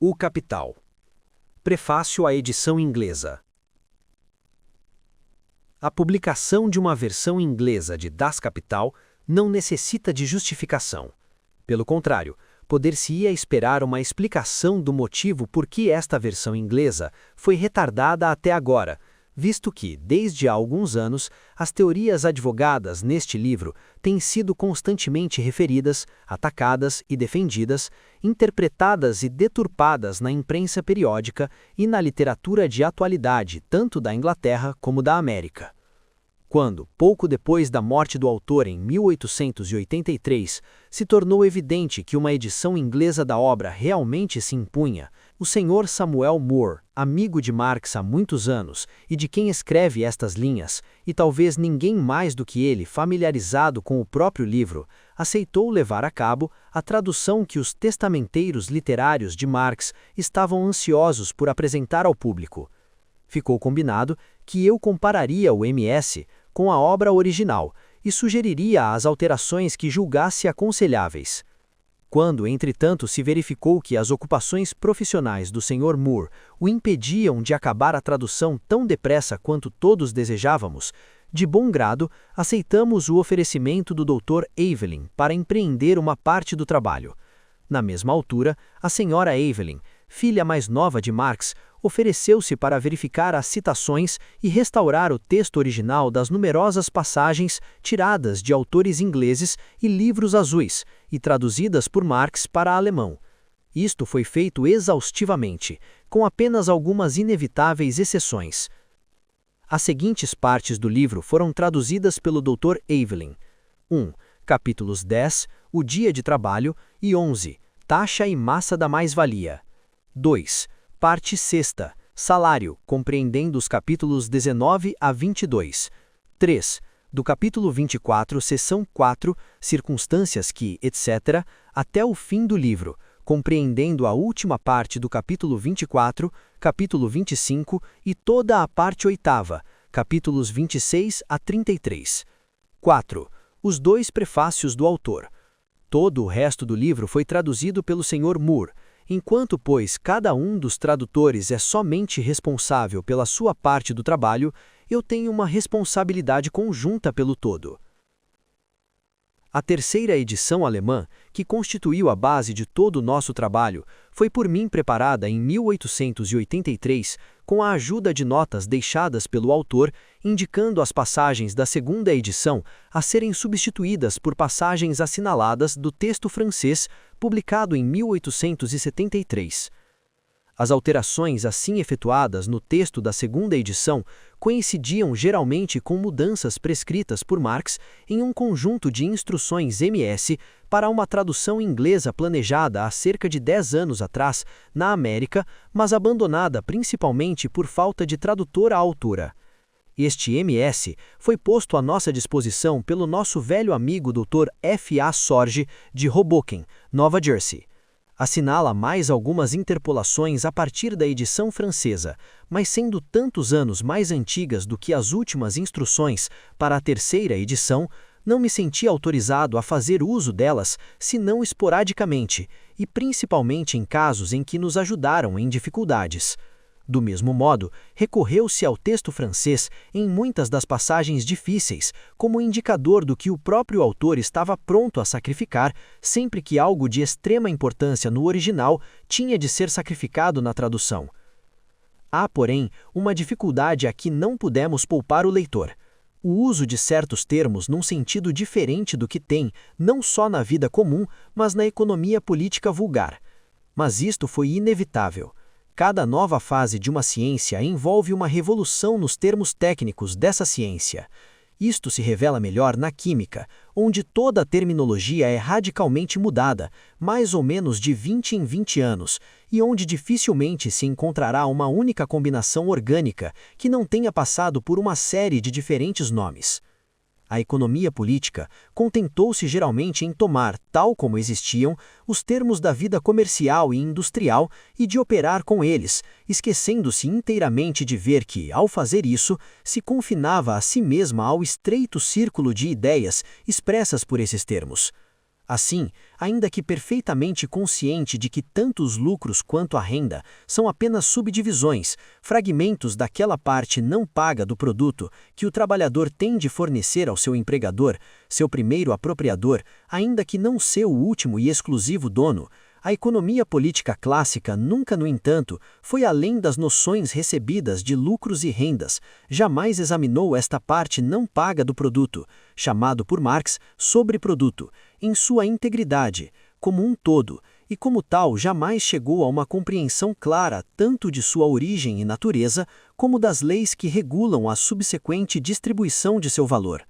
O Capital. Prefácio à edição inglesa. A publicação de uma versão inglesa de Das Kapital não necessita de justificação. Pelo contrário, poder-se-ia esperar uma explicação do motivo por que esta versão inglesa foi retardada até agora, visto que, desde há alguns anos, as teorias advogadas neste livro têm sido constantemente referidas, atacadas e defendidas, interpretadas e deturpadas na imprensa periódica e na literatura de atualidade tanto da Inglaterra como da América. Quando, pouco depois da morte do autor em 1883, se tornou evidente que uma edição inglesa da obra realmente se impunha, o Sr. Samuel Moore, amigo de Marx há muitos anos e de quem escreve estas linhas, e talvez ninguém mais do que ele familiarizado com o próprio livro, aceitou levar a cabo a tradução que os testamenteiros literários de Marx estavam ansiosos por apresentar ao público. Ficou combinado que eu compararia o MS com a obra original e sugeriria as alterações que julgasse aconselháveis. Quando, entretanto, se verificou que as ocupações profissionais do Sr. Moore o impediam de acabar a tradução tão depressa quanto todos desejávamos, de bom grado aceitamos o oferecimento do Dr. Evelyn para empreender uma parte do trabalho. Na mesma altura, a Sra. Evelyn, filha mais nova de Marx, ofereceu-se para verificar as citações e restaurar o texto original das numerosas passagens tiradas de autores ingleses e livros azuis, e traduzidas por Marx para alemão. Isto foi feito exaustivamente, com apenas algumas inevitáveis exceções. As seguintes partes do livro foram traduzidas pelo Dr. Evelyn. 1. Capítulos 10, O Dia de Trabalho, e 11, Taxa e Massa da Mais-Valia. 2. Parte 6ª, Salário, compreendendo os capítulos 19 a 22. 3. Do capítulo 24, seção 4, Circunstâncias que, etc., até o fim do livro, compreendendo a última parte do capítulo 24, capítulo 25 e toda a parte 8ª, capítulos 26 a 33. 4. Os dois prefácios do autor. Todo o resto do livro foi traduzido pelo Sr. Moore. Enquanto, pois, cada um dos tradutores é somente responsável pela sua parte do trabalho, eu tenho uma responsabilidade conjunta pelo todo. A terceira edição alemã, que constituiu a base de todo o nosso trabalho, foi por mim preparada em 1883, com a ajuda de notas deixadas pelo autor, indicando as passagens da segunda edição a serem substituídas por passagens assinaladas do texto francês, publicado em 1873. As alterações assim efetuadas no texto da segunda edição coincidiam geralmente com mudanças prescritas por Marx em um conjunto de instruções MS para uma tradução inglesa planejada há cerca de 10 anos atrás na América, mas abandonada principalmente por falta de tradutor à altura. Este MS foi posto à nossa disposição pelo nosso velho amigo Dr. F. A. Sorge, de Hoboken, Nova Jersey. Assinala mais algumas interpolações a partir da edição francesa, mas sendo tantos anos mais antigas do que as últimas instruções para a terceira edição, não me senti autorizado a fazer uso delas, senão esporadicamente, e principalmente em casos em que nos ajudaram em dificuldades. Do mesmo modo, recorreu-se ao texto francês em muitas das passagens difíceis, como indicador do que o próprio autor estava pronto a sacrificar, sempre que algo de extrema importância no original tinha de ser sacrificado na tradução. Há, porém, uma dificuldade a que não pudemos poupar o leitor: o uso de certos termos num sentido diferente do que tem, não só na vida comum, mas na economia política vulgar. Mas isto foi inevitável. Cada nova fase de uma ciência envolve uma revolução nos termos técnicos dessa ciência. Isto se revela melhor na química, onde toda a terminologia é radicalmente mudada, mais ou menos de 20 em 20 anos, e onde dificilmente se encontrará uma única combinação orgânica que não tenha passado por uma série de diferentes nomes. A economia política contentou-se geralmente em tomar, tal como existiam, os termos da vida comercial e industrial e de operar com eles, esquecendo-se inteiramente de ver que, ao fazer isso, se confinava a si mesma ao estreito círculo de ideias expressas por esses termos. Assim, ainda que perfeitamente consciente de que tanto os lucros quanto a renda são apenas subdivisões, fragmentos daquela parte não paga do produto que o trabalhador tem de fornecer ao seu empregador, seu primeiro apropriador, ainda que não seu último e exclusivo dono, a economia política clássica nunca, no entanto, foi além das noções recebidas de lucros e rendas, jamais examinou esta parte não paga do produto, chamado por Marx sobreproduto, em sua integridade, como um todo, e como tal jamais chegou a uma compreensão clara tanto de sua origem e natureza, como das leis que regulam a subsequente distribuição de seu valor.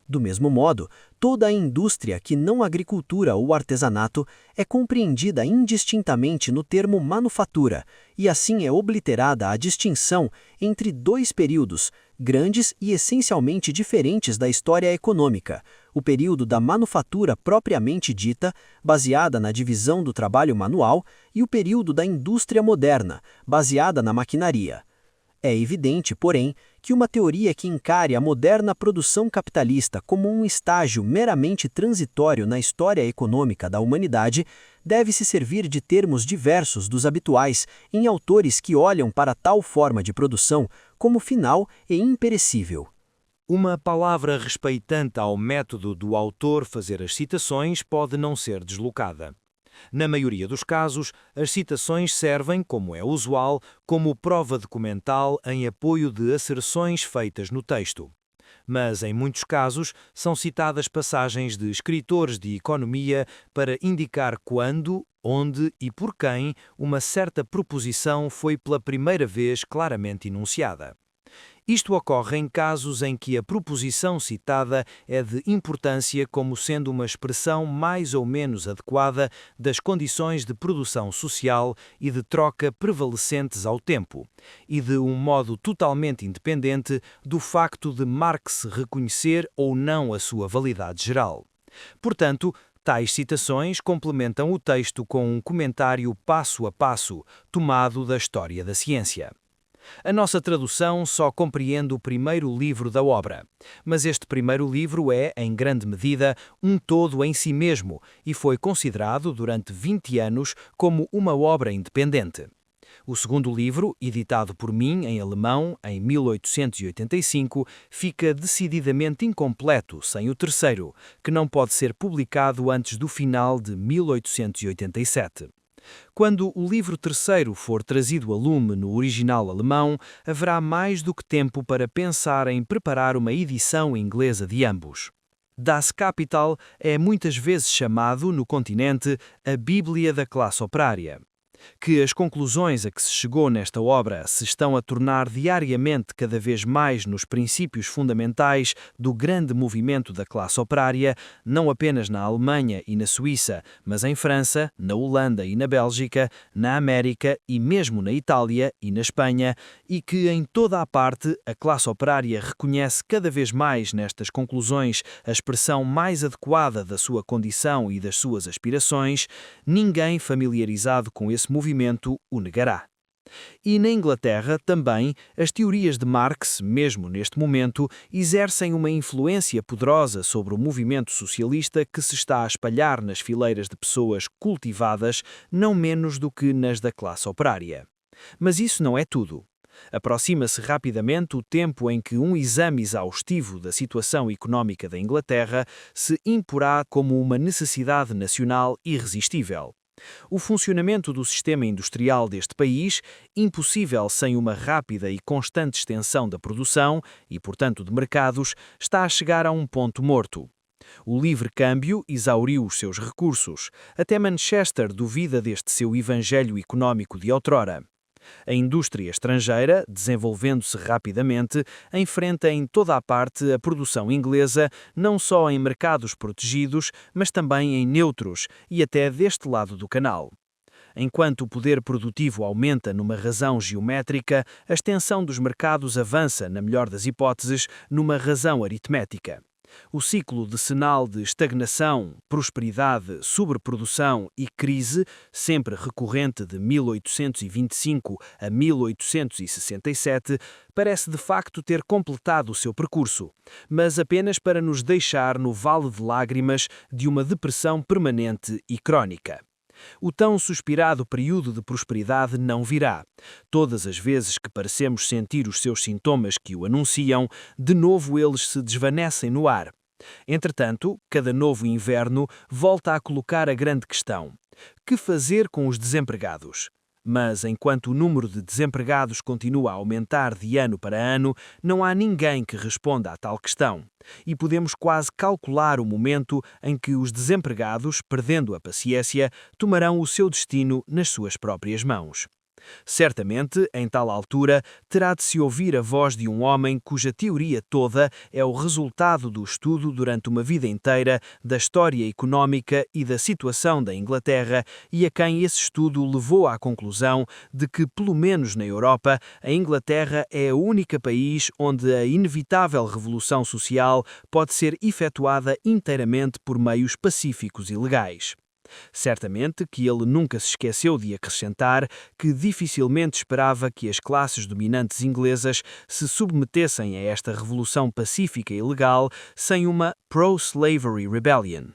Do mesmo modo, toda a indústria que não agricultura ou artesanato é compreendida indistintamente no termo manufatura, e assim é obliterada a distinção entre dois períodos, grandes e essencialmente diferentes da história econômica: o período da manufatura propriamente dita, baseada na divisão do trabalho manual, e o período da indústria moderna, baseada na maquinaria. É evidente, porém, que uma teoria que encare a moderna produção capitalista como um estágio meramente transitório na história econômica da humanidade deve se servir de termos diversos dos habituais em autores que olham para tal forma de produção como final e imperecível. Uma palavra respeitante ao método do autor fazer as citações pode não ser deslocada. Na maioria dos casos, as citações servem, como é usual, como prova documental em apoio de asserções feitas no texto. Mas, em muitos casos, são citadas passagens de escritores de economia para indicar quando, onde e por quem uma certa proposição foi pela primeira vez claramente enunciada. Isto ocorre em casos em que a proposição citada é de importância como sendo uma expressão mais ou menos adequada das condições de produção social e de troca prevalecentes ao tempo, e de um modo totalmente independente do facto de Marx reconhecer ou não a sua validade geral. Portanto, tais citações complementam o texto com um comentário passo a passo, tomado da história da ciência. A nossa tradução só compreende o primeiro livro da obra, mas este primeiro livro é, em grande medida, um todo em si mesmo e foi considerado durante 20 anos como uma obra independente. O segundo livro, editado por mim em alemão em 1885, fica decididamente incompleto sem o terceiro, que não pode ser publicado antes do final de 1887. Quando o livro terceiro for trazido a lume no original alemão, haverá mais do que tempo para pensar em preparar uma edição inglesa de ambos. Das Kapital é muitas vezes chamado, no continente, a Bíblia da classe operária. Que as conclusões a que se chegou nesta obra se estão a tornar diariamente cada vez mais nos princípios fundamentais do grande movimento da classe operária, não apenas na Alemanha e na Suíça, mas em França, na Holanda e na Bélgica, na América e mesmo na Itália e na Espanha, e que em toda a parte a classe operária reconhece cada vez mais nestas conclusões a expressão mais adequada da sua condição e das suas aspirações, ninguém familiarizado com esse movimento o negará. E na Inglaterra também as teorias de Marx, mesmo neste momento, exercem uma influência poderosa sobre o movimento socialista que se está a espalhar nas fileiras de pessoas cultivadas, não menos do que nas da classe operária. Mas isso não é tudo. Aproxima-se rapidamente o tempo em que um exame exaustivo da situação económica da Inglaterra se imporá como uma necessidade nacional irresistível. O funcionamento do sistema industrial deste país, impossível sem uma rápida e constante extensão da produção e, portanto, de mercados, está a chegar a um ponto morto. O livre câmbio exauriu os seus recursos. Até Manchester duvida deste seu evangelho económico de outrora. A indústria estrangeira, desenvolvendo-se rapidamente, enfrenta em toda a parte a produção inglesa, não só em mercados protegidos, mas também em neutros e até deste lado do canal. Enquanto o poder produtivo aumenta numa razão geométrica, a extensão dos mercados avança, na melhor das hipóteses, numa razão aritmética. O ciclo decenal de estagnação, prosperidade, sobreprodução e crise, sempre recorrente de 1825 a 1867, parece de facto ter completado o seu percurso, mas apenas para nos deixar no vale de lágrimas de uma depressão permanente e crónica. O tão suspirado período de prosperidade não virá. Todas as vezes que parecemos sentir os seus sintomas que o anunciam, de novo eles se desvanecem no ar. Entretanto, cada novo inverno volta a colocar a grande questão: que fazer com os desempregados? Mas, enquanto o número de desempregados continua a aumentar de ano para ano, não há ninguém que responda a tal questão. E podemos quase calcular o momento em que os desempregados, perdendo a paciência, tomarão o seu destino nas suas próprias mãos. Certamente, em tal altura, terá de se ouvir a voz de um homem cuja teoria toda é o resultado do estudo durante uma vida inteira da história económica e da situação da Inglaterra e a quem esse estudo levou à conclusão de que, pelo menos na Europa, a Inglaterra é o único país onde a inevitável revolução social pode ser efetuada inteiramente por meios pacíficos e legais. Certamente que ele nunca se esqueceu de acrescentar que dificilmente esperava que as classes dominantes inglesas se submetessem a esta revolução pacífica e legal sem uma pro-slavery rebellion.